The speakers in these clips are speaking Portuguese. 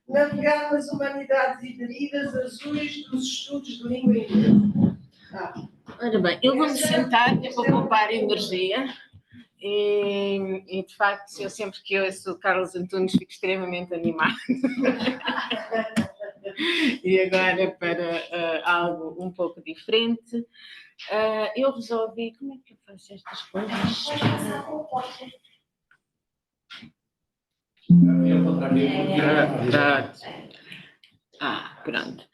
navegar nas humanidades e derivas azuis dos estudos de língua inglesa. Ora bem, eu vou-me sentar para poupar energia. E de facto, eu sempre que ouço o Carlos Antunes fico extremamente animado. E agora para algo um pouco diferente, eu resolvi... Como é que eu faço estas coisas? Pronto.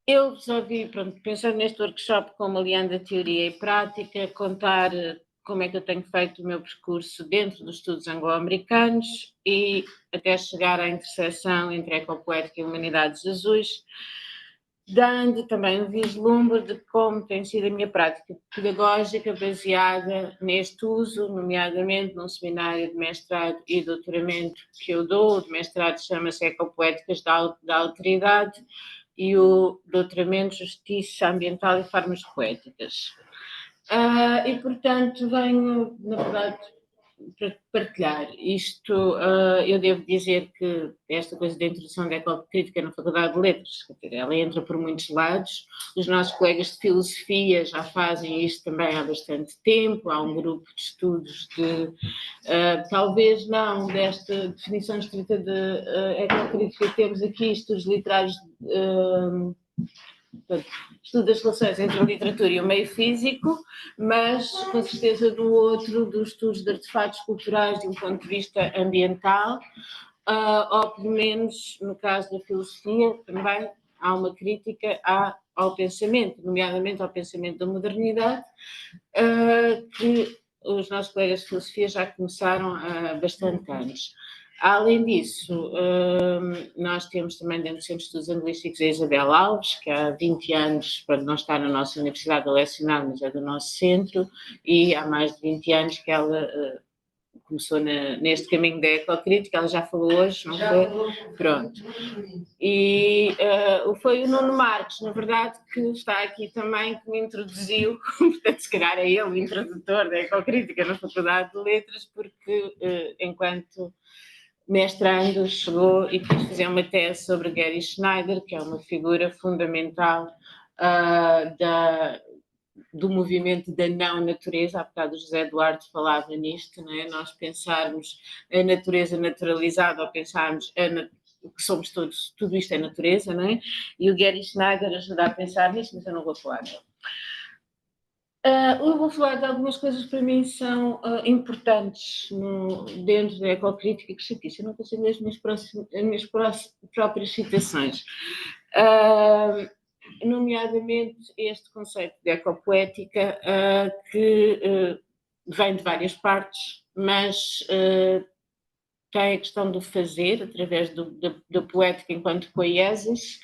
Eu resolvi, pensando neste workshop como aliando a teoria e prática, contar como é que eu tenho feito o meu percurso dentro dos estudos anglo-americanos e até chegar à interseção entre ecopoética e humanidades azuis, dando também um vislumbre de como tem sido a minha prática pedagógica baseada neste uso, nomeadamente num seminário de mestrado e doutoramento que eu dou. O de mestrado chama-se Ecopoéticas da Alteridade e o doutoramento Justiça Ambiental e Formas Poéticas. E, portanto, venho, na verdade, para partilhar isto. Eu devo dizer que esta coisa da introdução da ecocrítica na Faculdade de Letras, ela entra por muitos lados. Os nossos colegas de filosofia já fazem isto também há bastante tempo. Há um grupo de estudos de, talvez não desta definição estrita de ecocrítica que temos aqui, estudos literários, estudo das relações entre a literatura e o meio físico, mas com certeza do outro, dos estudos de artefatos culturais de um ponto de vista ambiental, ou pelo menos no caso da filosofia também há uma crítica ao pensamento, nomeadamente ao pensamento da modernidade, que os nossos colegas de filosofia já começaram há bastante anos. Além disso, nós temos também dentro do Centro de Estudos Anglísticos a Isabel Alves, que há 20 anos, não está na nossa universidade a lecionar, mas é do nosso centro, e há mais de 20 anos que ela começou neste caminho da ecocrítica. Ela já falou hoje, não foi? Pronto. E foi o Nuno Marques, na verdade, que está aqui também, que me introduziu, portanto, se calhar é ele o introdutor da ecocrítica na Faculdade de Letras, porque enquanto mestrando chegou e quis fazer uma tese sobre Gary Schneider, que é uma figura fundamental do movimento da não-natureza. Há bocado o José Eduardo falava nisto, não é? Nós pensarmos a natureza naturalizada ou pensarmos que somos todos, tudo isto é natureza, não é? E o Gary Schneider ajuda a pensar nisto, mas eu não vou falar dele. Eu vou falar de algumas coisas que para mim são importantes dentro da ecocrítica, que chatice, eu não consigo ler as minhas próprias citações. Nomeadamente este conceito de ecopoética, que vem de várias partes, mas tem a questão do fazer, através da poética enquanto poiesis,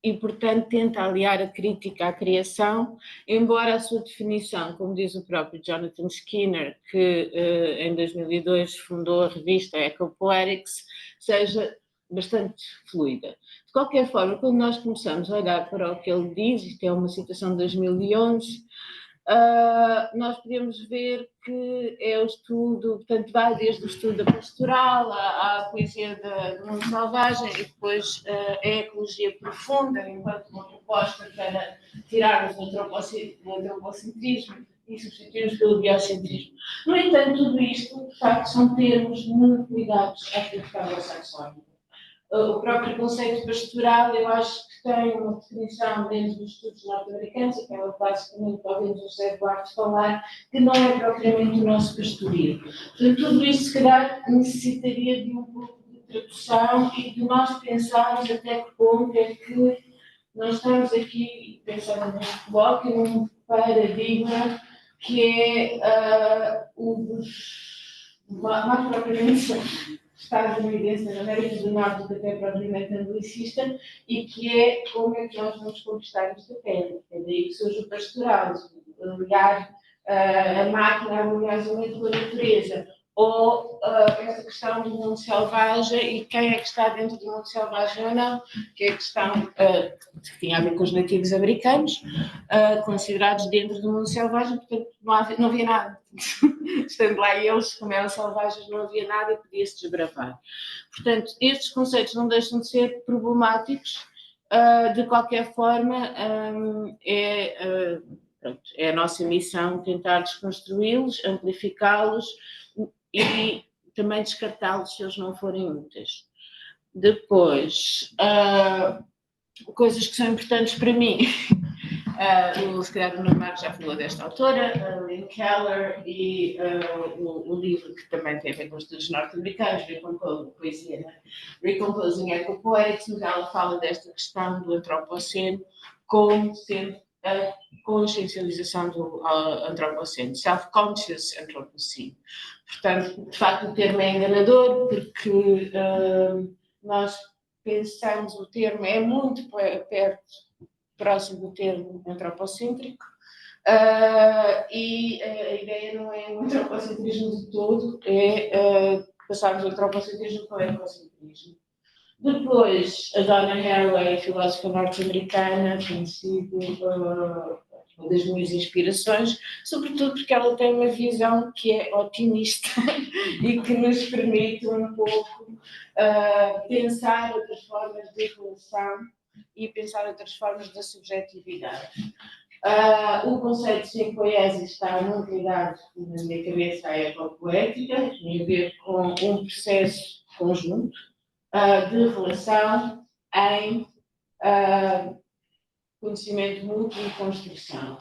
e, portanto, tenta aliar a crítica à criação, embora a sua definição, como diz o próprio Jonathan Skinner, que em 2002 fundou a revista Ecopoetics, seja bastante fluida. De qualquer forma, quando nós começamos a olhar para o que ele diz, isto é uma citação de 2011, nós podemos ver que é o estudo, portanto, vai desde o estudo da pastoral à poesia do mundo selvagem e depois a ecologia profunda, enquanto uma proposta para tirarmos o antropocentrismo e substituirmos pelo biocentrismo. No entanto, tudo isto, de facto, são termos muito ligados à crítica anglo-saxónica. O próprio conceito pastoral, eu acho que tem uma definição dentro dos estudos norte-americanos, e que é basicamente ouvimos o José Eduardo falar, que não é propriamente o nosso pastoril. Portanto, tudo isto, se calhar, necessitaria de um pouco de tradução e de nós pensarmos até que ponto é que nós estamos aqui, pensando neste bloco, em um paradigma que é mais propriamente estadunidense, na América do Norte, que até propriamente anglicista, e que é como é que nós vamos conquistar esta terra. É daí que surge o pastoral, ligar a máquina harmoniosamente com a natureza, ou essa questão do mundo selvagem e quem é que está dentro do mundo selvagem ou não, que é a questão que tinha a ver com os nativos americanos, considerados dentro do mundo selvagem, portanto não havia nada. Estando lá eles, como eram selvagens, não havia nada e podia-se desbravar. Portanto, estes conceitos não deixam de ser problemáticos, de qualquer forma, é a nossa missão tentar desconstruí-los, amplificá-los e também descartá-los se eles não forem úteis. Depois, coisas que são importantes para mim. Se calhar o Nuno Marcos já falou desta autora, Lynn Keller, e o livro que também tem a ver com os estudos norte-americanos, poesia, né? Recomposing Ecopoetics, onde ela fala desta questão do antropoceno como sendo a consciencialização do antropoceno, self-conscious anthropocene. Portanto, de facto, o termo é enganador porque nós pensamos, o termo é muito próximo do termo antropocêntrico, e a ideia não é o antropocentrismo de todo, é passarmos do antropocentrismo para o egocentrismo. Depois, a Donna Haraway, filósofa norte-americana, tem sido uma das minhas inspirações, sobretudo porque ela tem uma visão que é otimista e que nos permite um pouco pensar outras formas de relação e pensar outras formas da subjetividade. O conceito de simpoiesia está muito ligado, na minha cabeça, à ecopoética, tem a ver com um processo conjunto de relação em conhecimento mútuo e construção.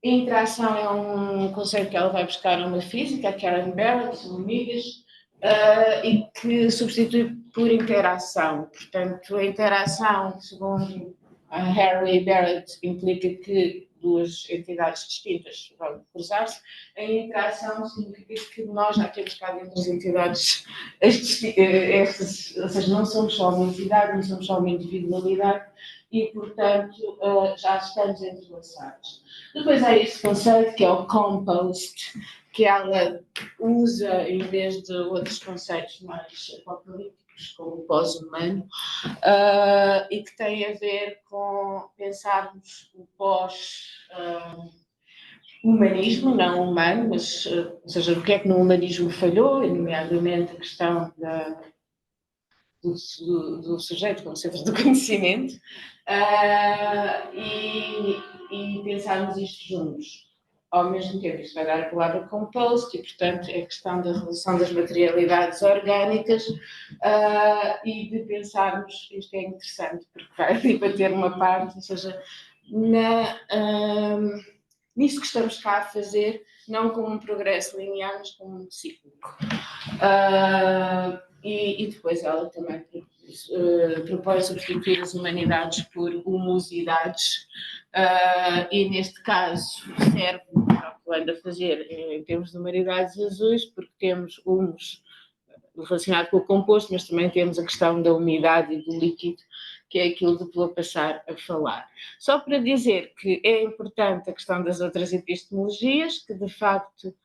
Interação é um conceito que ela vai buscar numa física, a Karen Barrett, são amigas, e que substitui por interação. Portanto, a interação, segundo a Haraway Barrett, implica que duas entidades distintas vão cruzar-se. A interação significa que nós já temos cá dentro das entidades, ou seja, não somos só uma entidade, não somos só uma individualidade e, portanto, já estamos entrelaçados. Depois há este conceito que é o compost, que ela usa em vez de outros conceitos mais apocalípticos, como o pós-humano, e que tem a ver com pensarmos o pós-humanismo, não humano, mas, ou seja, o que é que no humanismo falhou, nomeadamente a questão do sujeito como centro do conhecimento, e pensarmos isto juntos. Ao mesmo tempo, isso vai dar a palavra compost e, portanto, é a questão da relação das materialidades orgânicas e de pensarmos, isto é interessante, porque vai ali bater uma parte, ou seja, nisso que estamos cá a fazer, não como um progresso linear, mas como um cíclico. E depois ela também propõe substituir as humanidades por humosidades, e neste caso serve para o que anda a fazer em termos de humanidades azuis, porque temos humus relacionado com o composto, mas também temos a questão da umidade e do líquido, que é aquilo de que vou passar a falar. Só para dizer que é importante a questão das outras epistemologias, que de facto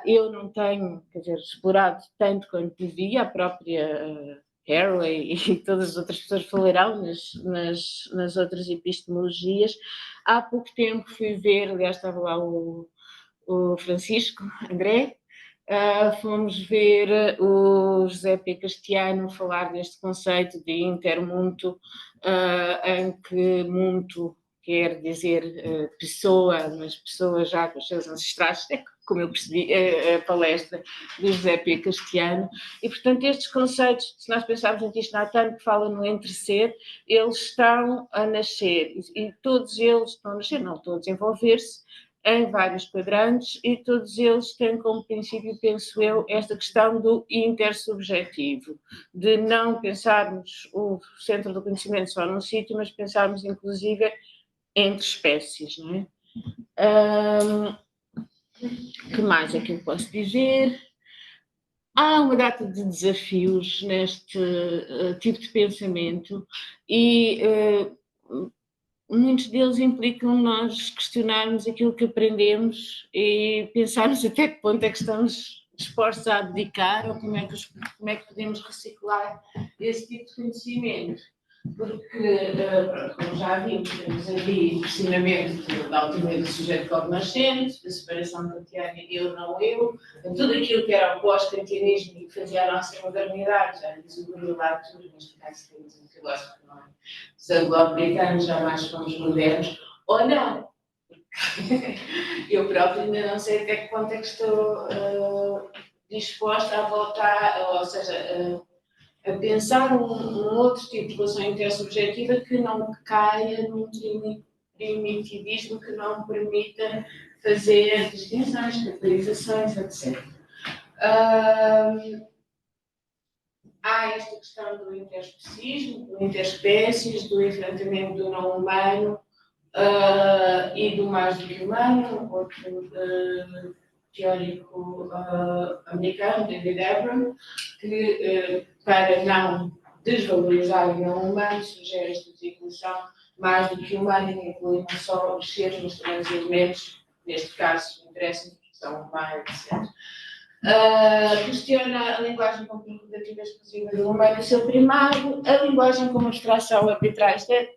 eu não tenho, quer dizer, explorado tanto quanto devia, a própria Haraway e todas as outras pessoas falarão nas outras epistemologias. Há pouco tempo fui ver, aliás estava lá o Francisco André, fomos ver o José P. Castiano falar deste conceito de intermundo, em que mundo quer dizer pessoa, mas pessoa já com os seus ancestrais, como eu percebi a palestra do José P. Castiano, e portanto estes conceitos, se nós pensarmos em Tishnatan, que fala no entre-ser, eles estão a nascer, e todos eles estão a nascer, não todos, a envolver-se em vários quadrantes, e todos eles têm como princípio, penso eu, esta questão do intersubjetivo, de não pensarmos o centro do conhecimento só num sítio, mas pensarmos inclusive entre espécies, não é? Que mais é que eu posso dizer? Há uma data de desafios neste tipo de pensamento e muitos deles implicam nós questionarmos aquilo que aprendemos e pensarmos até que ponto é que estamos dispostos a abdicar, ou como é que podemos reciclar esse tipo de conhecimento. Porque, pronto, como já vimos, temos ali o questionamento da autonomia do sujeito cognoscente, da separação kantiana eu, não eu, tudo aquilo que era o pós-kantianismo e que fazia a nossa modernidade, já diz o Bruno Latour, neste caso temos um filósofo que não é dos anglo-americanos, jamais fomos modernos, ou não. Eu próprio ainda não sei até que ponto é que estou disposta a voltar, ou seja, a pensar um outro tipo de relação intersubjetiva que não caia num primitivismo que não permita fazer distinções, categorizações, etc. Há esta questão do interespecismo, do interespécies, do enfrentamento do não humano e do mais do que humano, outro teórico americano, David Abram, que para não desvalorizar o não humano sugere esta designação mais do que humano, que inclui não só os seres, mas também os elementos, neste caso, interessam, porque são humanos, etc. Questiona a linguagem como prerrogativa exclusiva do humano e seu primário, a linguagem como abstração arbitrária. Isto é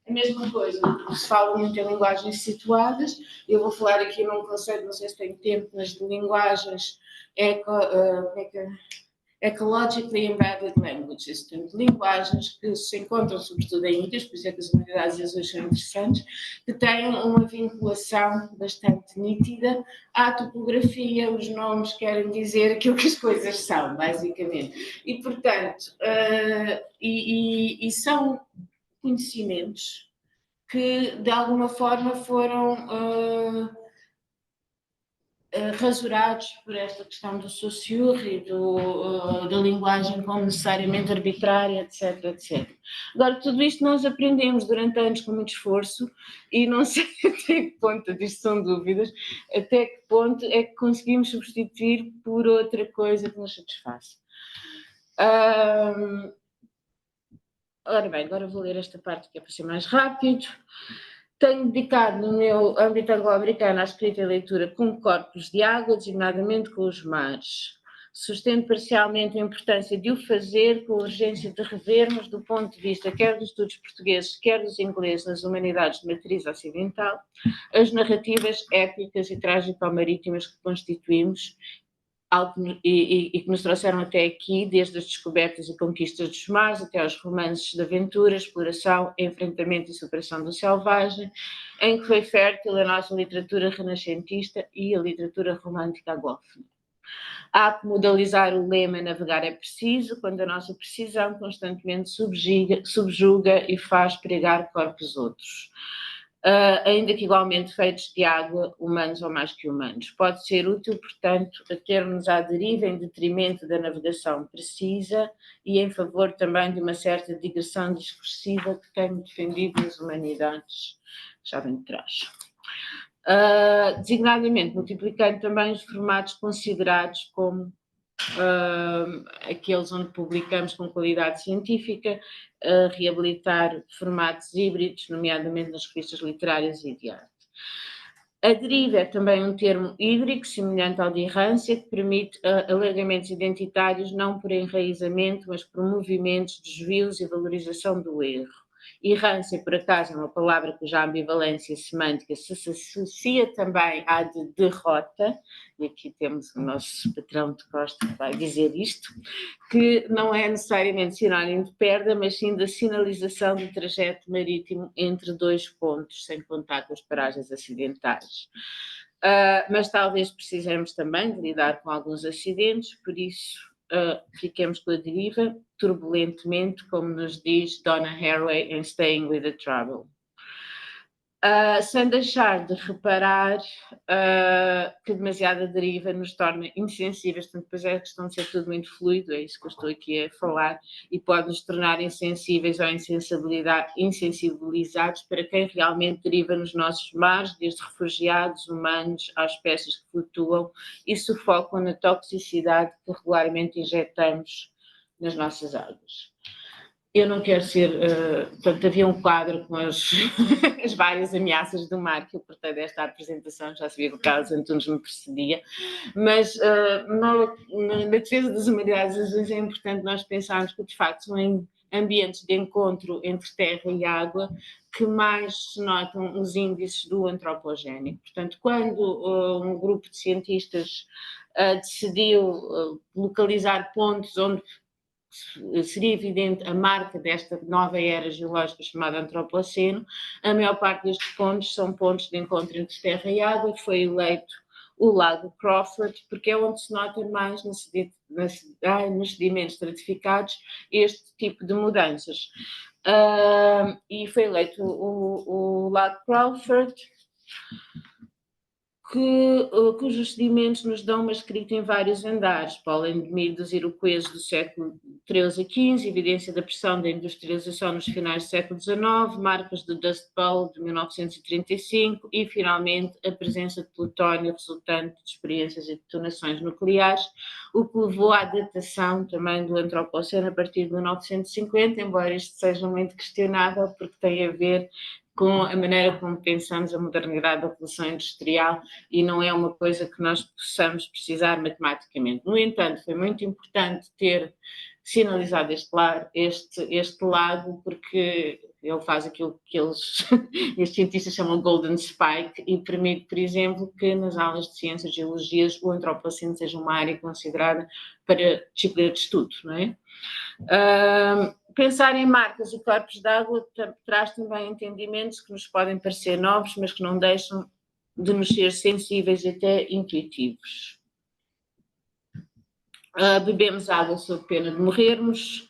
a mesma coisa, se fala muito em linguagens situadas. Eu vou falar aqui num conceito, não sei se tenho tempo, mas de linguagens ecologically embedded languages, portanto, linguagens que se encontram sobretudo em ilhas, por isso é que as humanidades azuis são interessantes, que têm uma vinculação bastante nítida à topografia, os nomes querem dizer aquilo que as coisas são, basicamente. E, portanto, são conhecimentos que, de alguma forma, foram rasurados por esta questão do Saussure e da linguagem como necessariamente arbitrária, etc, etc. Agora, tudo isto nós aprendemos durante anos com muito esforço e não sei até que ponto, isto são dúvidas, até que ponto é que conseguimos substituir por outra coisa que nos satisfaça. Ora bem, agora vou ler esta parte que é para ser mais rápido. Tenho dedicado no meu âmbito anglo-americano à escrita e leitura com corpos de água, designadamente com os mares. Sustento parcialmente a importância de o fazer com a urgência de revermos, do ponto de vista quer dos estudos portugueses, quer dos ingleses nas humanidades de matriz ocidental, as narrativas épicas e trágico-marítimas que constituímos e que nos trouxeram até aqui, desde as descobertas e conquistas dos mares até aos romances de aventura, exploração, enfrentamento e superação do selvagem, em que foi fértil a nossa literatura renascentista e a literatura romântica aglófona. Há que modalizar o lema navegar é preciso, quando a nossa precisão constantemente subjuga e faz pregar corpos outros. Ainda que igualmente feitos de água, humanos ou mais que humanos. Pode ser útil, portanto, a termos à deriva em detrimento da navegação precisa e em favor também de uma certa digressão discursiva que tenho defendido nas humanidades, já vem de trás. Designadamente, multiplicando também os formatos considerados como aqueles onde publicamos com qualidade científica, reabilitar formatos híbridos, nomeadamente nas revistas literárias e de arte. A deriva é também um termo hídrico, semelhante ao de errância, que permite alargamentos identitários não por enraizamento, mas por movimentos, desvios e valorização do erro. Errância, por acaso, é uma palavra cuja ambivalência semântica se associa também à de derrota, e aqui temos o nosso patrão de Costa que vai dizer isto, que não é necessariamente sinónimo de perda, mas sim da sinalização do trajeto marítimo entre dois pontos, sem contar com as paragens acidentais. Mas talvez precisemos também de lidar com alguns acidentes, por isso fiquemos com a deriva, turbulentemente, como nos diz Donna Haraway em Staying with the Trouble. Sem deixar de reparar que demasiada deriva nos torna insensíveis, portanto, depois é a questão de ser tudo muito fluido, é isso que eu estou aqui a falar, e pode nos tornar insensíveis ou insensibilizados para quem realmente deriva nos nossos mares, desde refugiados, humanos, às espécies que flutuam e sufocam na toxicidade que regularmente injetamos nas nossas águas. eu não quero ser, portanto, havia um quadro com as, as várias ameaças do mar que eu portei desta apresentação, já sabia que o Carlos Antunes me precedia, mas na defesa das humanidades azuis é importante nós pensarmos que, de facto, são ambientes de encontro entre terra e água que mais se notam os índices do antropogénico. Portanto, quando um grupo de cientistas decidiu localizar pontos onde seria evidente a marca desta nova era geológica chamada Antropoceno, a maior parte destes pontos são pontos de encontro entre terra e água, e foi eleito o Lago Crawford, porque é onde se nota mais nos sedimentos estratificados este tipo de mudanças. E foi eleito o Lago Crawford, cujos sedimentos nos dão uma escrita em vários andares, pólen de dos iroqueses do século XIII a XV, evidência da pressão da industrialização nos finais do século XIX, marcas do Dust Bowl de 1935 e, finalmente, a presença de plutónio resultante de experiências e detonações nucleares, o que levou à datação também do Antropoceno a partir de 1950, embora isto seja muito questionável, porque tem a ver com a maneira como pensamos a modernidade da Revolução Industrial e não é uma coisa que nós possamos precisar matematicamente. No entanto, foi muito importante ter sinalizado este lago, porque ele faz aquilo que estes cientistas chamam Golden Spike e permite, por exemplo, que nas aulas de ciências e geologias o antropoceno seja uma área considerada para disciplina de estudo, não é? Pensar em marcas e corpos de água traz também entendimentos que nos podem parecer novos, mas que não deixam de nos ser sensíveis e até intuitivos. Bebemos água sob pena de morrermos,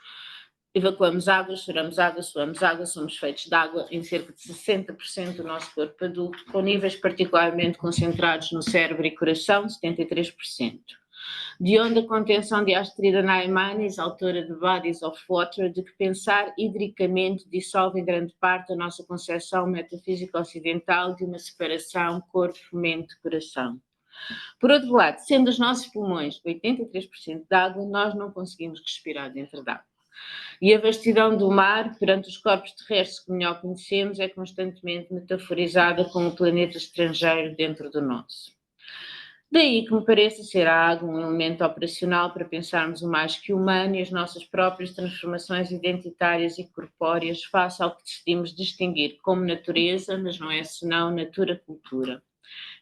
evacuamos água, choramos água, suamos água, somos feitos de água em cerca de 60% do nosso corpo adulto, com níveis particularmente concentrados no cérebro e coração, 73%. De onde a contenção de Astrida Naimanis, autora de Bodies of Water, de que pensar hidricamente dissolve em grande parte a nossa concepção metafísica ocidental de uma separação corpo-mente-coração. Por outro lado, sendo os nossos pulmões 83% de água, nós não conseguimos respirar dentro d'água. E a vastidão do mar, perante os corpos terrestres que melhor conhecemos, é constantemente metaforizada como um planeta estrangeiro dentro do nosso. Daí que me pareça ser a água um elemento operacional para pensarmos o mais que humano e as nossas próprias transformações identitárias e corpóreas face ao que decidimos distinguir como natureza, mas não é senão natura-cultura.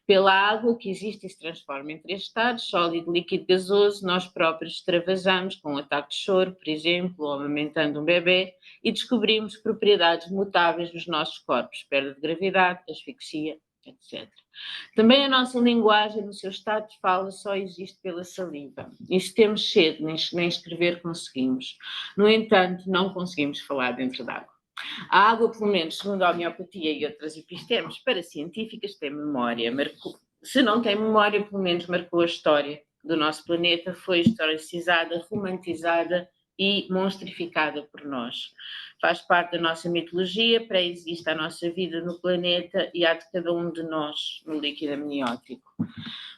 Pela água que existe e se transforma em 3 estados, sólido, líquido, gasoso, nós próprios extravasamos com um ataque de choro, por exemplo, ou amamentando um bebê, e descobrimos propriedades mutáveis dos nossos corpos, perda de gravidade, asfixia, etc. Também a nossa linguagem, no seu estado de fala, só existe pela saliva. E se temos sede, nem escrever conseguimos. No entanto, não conseguimos falar dentro d'água. A água, pelo menos, segundo a homeopatia e outras epistemes paracientíficas, tem memória. Se não tem memória, pelo menos marcou a história do nosso planeta, foi historicizada, romantizada e monstrificada por nós. Faz parte da nossa mitologia, pré-existe a nossa vida no planeta e há de cada um de nós no líquido amniótico.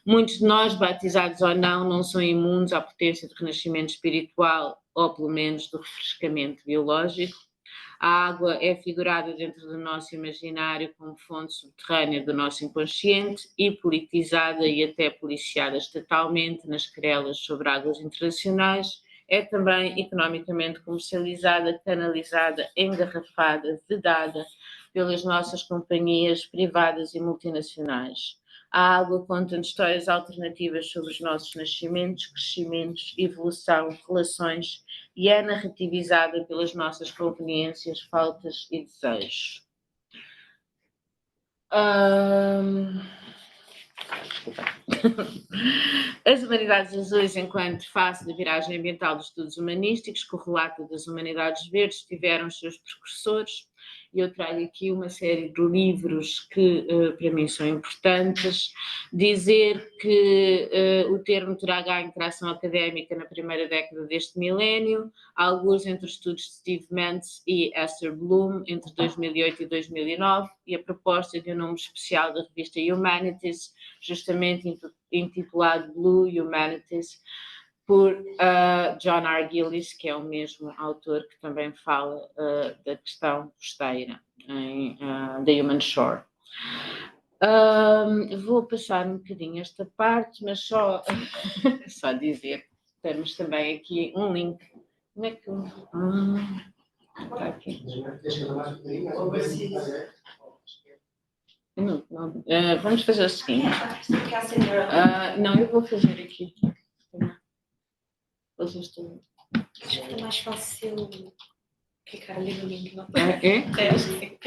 Muitos de nós, batizados ou não são imunes à potência de renascimento espiritual ou pelo menos do refrescamento biológico. A água é figurada dentro do nosso imaginário como fonte subterrânea do nosso inconsciente e politizada e até policiada estatalmente nas querelas sobre águas internacionais. É também economicamente comercializada, canalizada, engarrafada, vedada pelas nossas companhias privadas e multinacionais. A água conta-nos histórias alternativas sobre os nossos nascimentos, crescimentos, evolução, relações e é narrativizada pelas nossas conveniências, faltas e desejos. As humanidades azuis, enquanto face da viragem ambiental dos estudos humanísticos, correlata das humanidades verdes, tiveram os seus precursores. Eu trago aqui uma série de livros que para mim são importantes. Dizer que o termo terá ganho tração académica na primeira década deste milénio, alguns entre os estudos de Steve Mentz e Esther Bloom entre 2008 e 2009, e a proposta de um número especial da revista Humanities, justamente intitulado Blue Humanities, por John R. Gillis, que é o mesmo autor que também fala da questão costeira em The Human Shore. Vou passar um bocadinho esta parte, mas só dizer que temos também aqui um link. Como é que está aqui? Vamos fazer o seguinte. Não, eu vou fazer aqui. Acho que é mais fácil clicar ali no link, não É? acho que sim.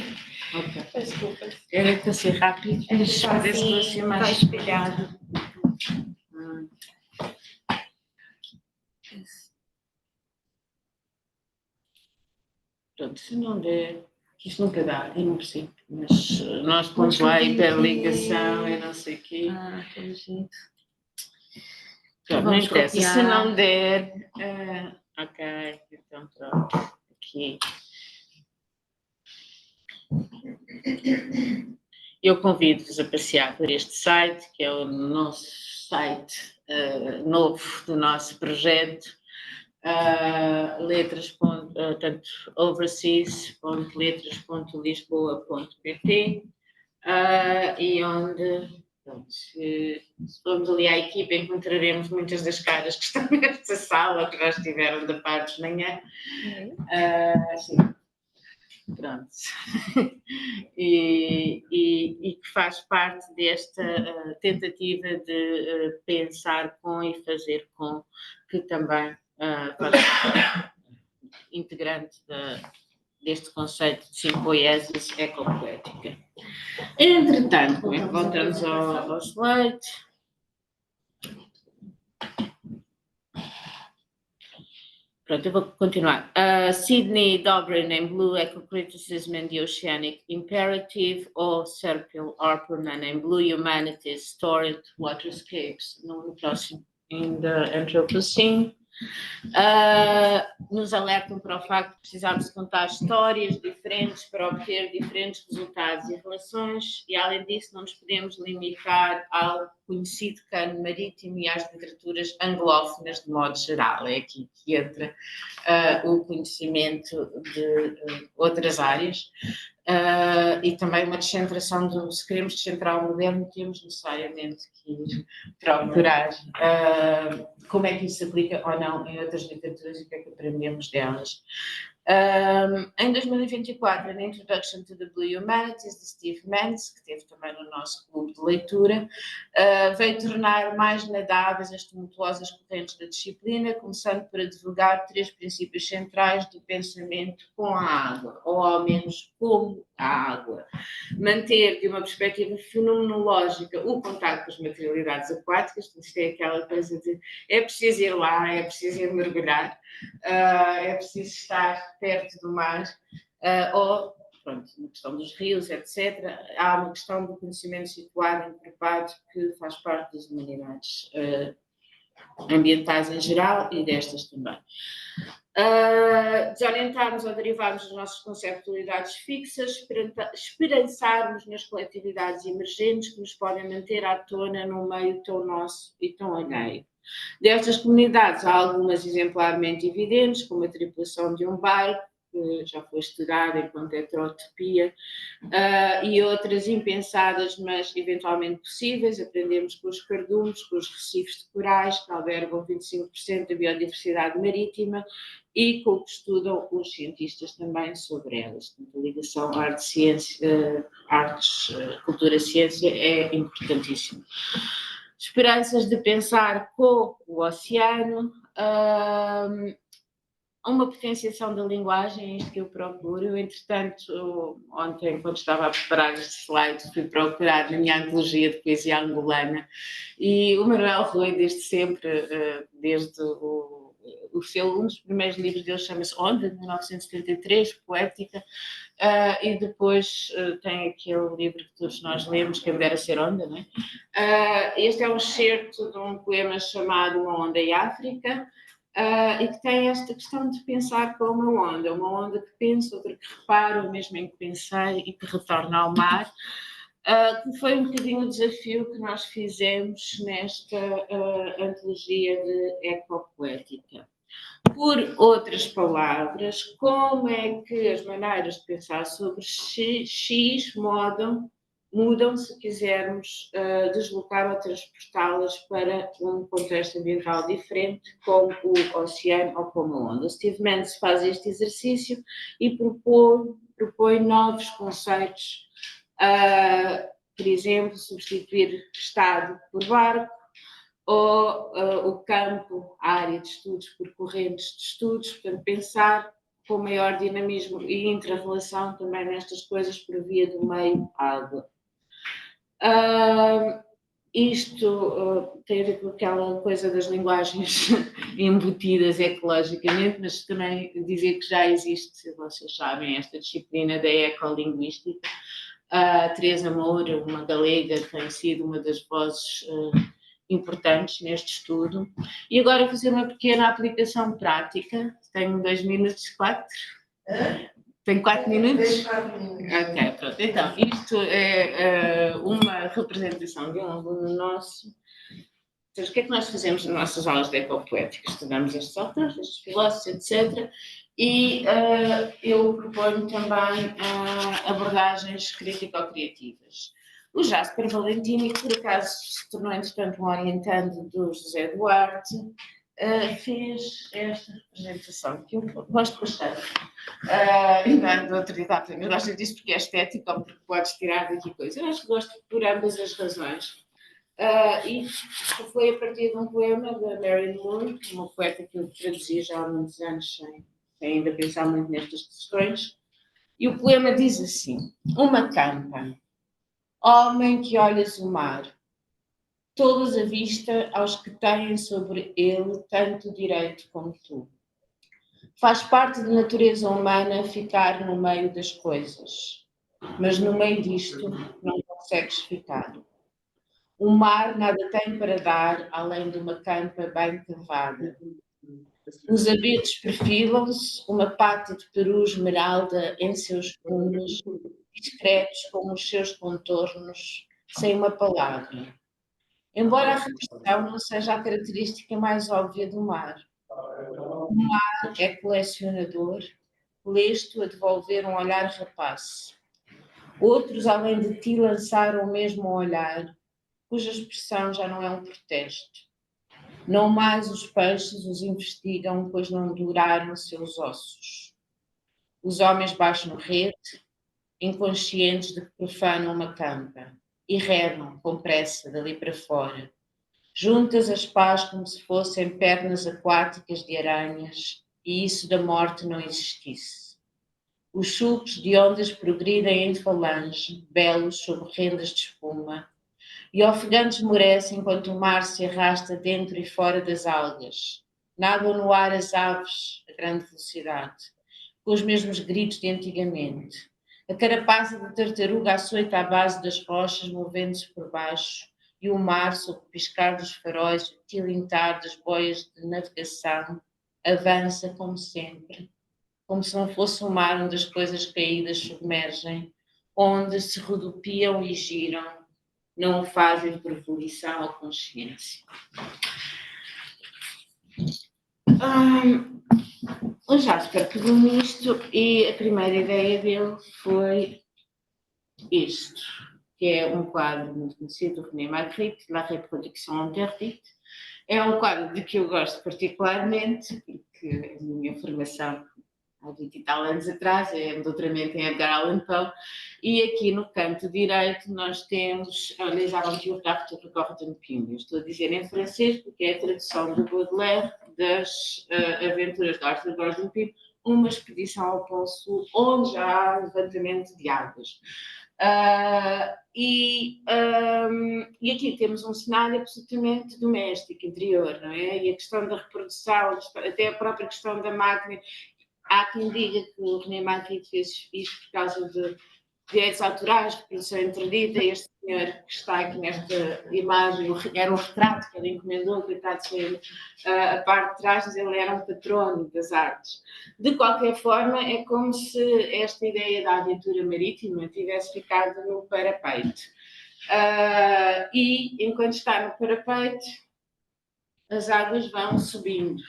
Ok. Desculpa. Era para ser rápido. Está mais espelhado. Pronto, se não der, isto nunca dá, eu não percebo, mas nós pomos lá a hiperligação e não sei o quê. Pelo jeito. Pronto, não interessa, se não der, ok, então pronto, aqui. Eu convido-vos a passear por este site, que é o nosso site novo do nosso projeto, overseas.letras.lisboa.pt, e onde, pronto, se formos ali à equipa, encontraremos muitas das caras que estão nesta sala, que já estiveram da parte de manhã. Sim. Pronto. e que faz parte desta tentativa de pensar com e fazer com, que também faz integrante deste conceito de simpoiesis ecopoética. Entretanto, voltamos ao slide. Pronto, eu vou continuar. Sidney Dobrin em Blue, Ecocriticism and the Oceanic Imperative, ou Serpil Arperman em Blue, Humanities, Stored Waterscapes, no próximo, in the Anthropocene. Nos alertam para o facto de precisarmos de contar histórias diferentes para obter diferentes resultados e relações, e além disso não nos podemos limitar ao conhecido cano marítimo e às literaturas anglófonas de modo geral. É aqui que entra o conhecimento de outras áreas. E também uma descentração se queremos descentrar o moderno, temos necessariamente que ir procurar como é que isso se aplica ou não em outras literaturas e o que é que aprendemos delas. Em 2024, na Introduction to the Blue Humanities, de Steve Mendes, que teve também no nosso clube de leitura, veio tornar mais nadáveis as tumultuosas correntes da disciplina, começando por advogar 3 princípios centrais do pensamento com a água, ou ao menos como a água. Manter, de uma perspectiva fenomenológica, o contacto com as materialidades aquáticas, isto é aquela coisa de é preciso ir lá, é preciso ir mergulhar, é preciso estar perto do mar, ou, pronto, na questão dos rios, etc. Há uma questão do conhecimento situado, encorpado, que faz parte das humanidades ambientais em geral e destas também. Desorientarmos ou derivarmos das nossas conceptualidades fixas, esperançarmos nas coletividades emergentes que nos podem manter à tona num meio tão nosso e tão alheio. Destas comunidades há algumas exemplarmente evidentes, como a tripulação de um barco, que já foi estudada enquanto heterotopia, e outras impensadas, mas eventualmente possíveis. Aprendemos com os cardumes, com os recifes de corais, que albergam 25% da biodiversidade marítima, e com o que estudam os cientistas também sobre elas. A ligação artes, cultura, ciência é importantíssima. Esperanças de pensar com o oceano, uma potenciação da linguagem, é isto que eu procuro. Eu, entretanto, ontem, quando estava a preparar este slide, fui procurar na minha antologia de poesia angolana, e o Manuel Rui, desde sempre, desde um dos primeiros livros dele chama-se Onda, de 1973, poética, e depois tem aquele livro que todos nós lemos, que dera ser Onda, não é? Este é um excerto de um poema chamado Uma Onda em África, e que tem esta questão de pensar com uma onda que pensa, outra que repara, o mesmo em que pensei e que retorna ao mar. que foi um bocadinho o desafio que nós fizemos nesta antologia de ecopoética. Por outras palavras, como é que as maneiras de pensar sobre X mudam se quisermos deslocar ou transportá-las para um contexto ambiental diferente, como o oceano ou como a onda. Steve Mendes faz este exercício e propõe novos conceitos, por exemplo, substituir estado por barco, ou o campo, a área de estudos por correntes de estudos, portanto, pensar com maior dinamismo e intra-relação também nestas coisas por via do meio água. Isto tem a ver com aquela coisa das linguagens embutidas ecologicamente, mas também dizer que já existe, vocês sabem, esta disciplina da ecolinguística. A Teresa Moura, uma galega, tem sido uma das vozes importantes neste estudo. E agora vou fazer uma pequena aplicação prática. Tenho 2 minutos, 4? Tenho 4 minutos? 4 minutos. Ok, pronto. Então, isto é uma representação de um aluno nosso. Então, o que é que nós fazemos nas nossas aulas de ecopoética? Estudamos estes autores, estes filósofos, etc. E eu proponho também abordagens crítico-criativas. O Jasper Valentini, que por acaso se tornou, entretanto, um orientando do José Duarte, fez esta representação, que eu gosto bastante. Ainda do outro dia, mas gosto disso porque é estético ou porque podes tirar daqui coisas. Eu acho que gosto por ambas as razões. E foi a partir de um poema da Mary Moore, uma poeta que eu traduzi já há muitos anos, sem ainda pensar muito nestas questões. E o poema diz assim: uma campa. Homem que olhas o mar, todos à vista aos que têm sobre ele tanto direito como tu. Faz parte da natureza humana ficar no meio das coisas, mas no meio disto não consegues ficar. O mar nada tem para dar além de uma campa bem cavada. Os abetos perfilam-se, uma pata de peru esmeralda em seus cumes, discretos como os seus contornos, sem uma palavra. Embora a repetição não seja a característica mais óbvia do mar. O mar é colecionador, lesto a devolver um olhar rapaz. Outros, além de ti, lançaram o mesmo olhar, cuja expressão já não é um protesto. Não mais os peixes os investigam, pois não duraram seus ossos. Os homens baixam rede, inconscientes de que profanam uma campa, e remam com pressa dali para fora, juntas as pás como se fossem pernas aquáticas de aranhas, e isso da morte não existisse. Os chupes de ondas progridem em falange, belos sob rendas de espuma, e ofegantes esmorece enquanto o mar se arrasta dentro e fora das algas. Nadam no ar as aves a grande velocidade, com os mesmos gritos de antigamente. A carapaça de tartaruga açoita à base das rochas, movendo-se por baixo, e o mar, sob o piscar dos faróis e o tilintar das boias de navegação, avança como sempre, como se não fosse um mar onde as coisas caídas submergem, onde se rodopiam e giram, não o fazem por volição ou consciência. O Jasper pegou nisto e a primeira ideia dele foi isto, que é um quadro muito conhecido do René Magritte, La Reproduction Interdite. É um quadro de que eu gosto particularmente, porque a minha formação há 20 e tal anos atrás, é um doutoramento em Edgar Allan Poe, e aqui no canto direito nós temos Les Aventures d'Arthur Gordon Pym. Estou a dizer em francês porque é a tradução do Baudelaire das Aventuras de Arthur Gordon Pym, uma expedição ao Polo Sul onde já há levantamento de águas. E aqui temos um cenário absolutamente doméstico, interior, não é? E a questão da reprodução, até a própria questão da máquina. Há quem diga que o René Magritte fez isto por causa de direitos autorais, reprodução interdita. Este senhor que está aqui nesta imagem era um retrato que ele encomendou, coitado dele, a parte de trás, mas ele era um patrono das artes. De qualquer forma, é como se esta ideia da aventura marítima tivesse ficado no parapeito. E enquanto está no parapeito, as águas vão subindo.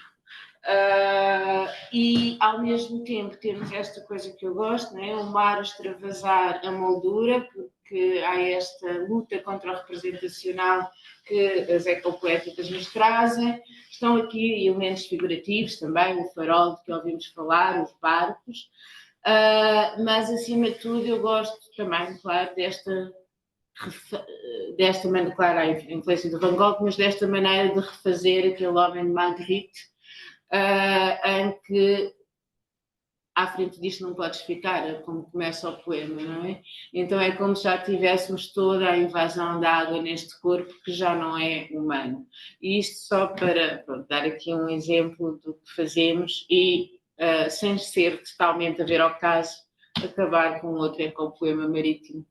E ao mesmo tempo temos esta coisa que eu gosto, não é? O mar a extravasar a moldura, porque há esta luta contra o representacional que as ecopoéticas nos trazem. Estão aqui elementos figurativos também, o farol de que ouvimos falar, os barcos, mas acima de tudo eu gosto também, claro, desta maneira, claro, a influência do Van Gogh, mas desta maneira de refazer aquele homem de Magritte, em que à frente disto não podes ficar, como começa o poema, não é? Então é como se já tivéssemos toda a invasão da água neste corpo que já não é humano. E isto só para dar aqui um exemplo do que fazemos e, sem ser totalmente a ver ao caso, acabar com outro ecopoema marítimo,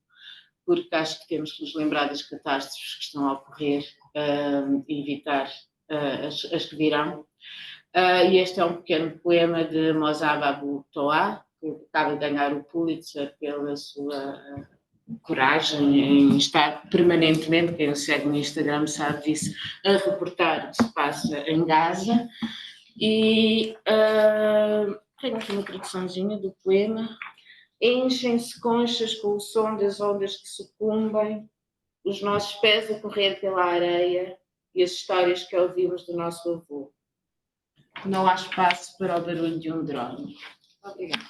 porque acho que temos que nos lembrar das catástrofes que estão a ocorrer e evitar as que virão. E este é um pequeno poema de Mozab Abu Toa, que acaba de ganhar o Pulitzer pela sua coragem em estar permanentemente, quem o segue no Instagram sabe disso, a reportar o que se passa em Gaza. E tenho aqui uma traduçãozinha do poema. Enchem-se conchas com o som das ondas que sucumbem, os nossos pés a correr pela areia e as histórias que ouvimos do nosso avô. Não há espaço para o barulho de um drone. Obrigada.